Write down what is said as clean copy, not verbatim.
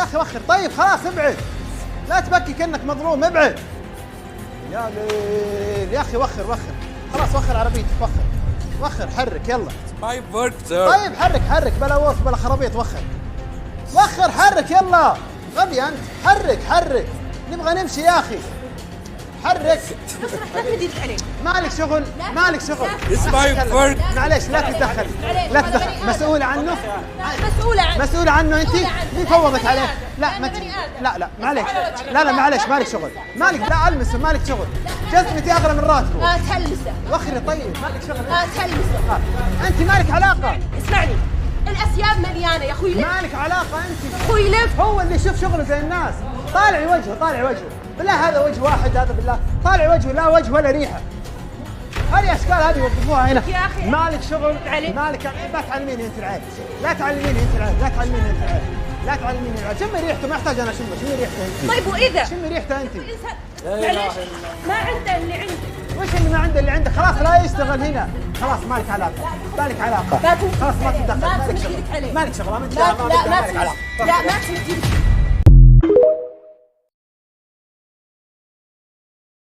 اخي وخر. طيب خلاص ابعد، لا تبكي كأنك مظلوم، ابعد يا ليل يا اخي. وخر وخر خلاص، وخر عربيتك، وخر حرك يلا. My work sir. طيب حرك بلا وصف بلا خرابيط. وخر حرك يلا. غبي انت. حرك نبغى نمشي يا اخي. حرك. بس رح لا تمد يدك عليه. مالك شغل. It's my work. معليش لا تتدخل. مسؤولة عنه. مسؤولة عنه انت. مين فوضك عليه؟ لا معليش. لا معليش مالك شغل. لا المسه مالك شغل. جزمتي اغلى من راتبه. لا تهلسه. وخري طيب مالك شغل. لا تهلسه. انت مالك علاقة. اسمعني، الاسياب مليانه يا اخوي. مالك علاقة انت. اخوي لف. هو اللي يشوف شغله زي الناس. طالع وجهه بالله. هذا وجه واحد هذا بالله. طالع وجهه لا وجه ولا ريحه. هذه اشكال هذه يوظفوها هنا. يا أخي مالك شغل. علي. مالك لا تعلميني انت العيب. شمي ريحته. ما يحتاج انا اشمه. شمي ريحته انت. طيب واذا شمي ريحته انت. معليش ما عنده اللي عندك. وش اللي ما عنده اللي عندك؟ خلاص لا يشتغل هنا. خلاص مالك علاقه. خلاص ما تتدخل. ما تمد يدك عليه. مالك شغل. لا ما تمد يدك.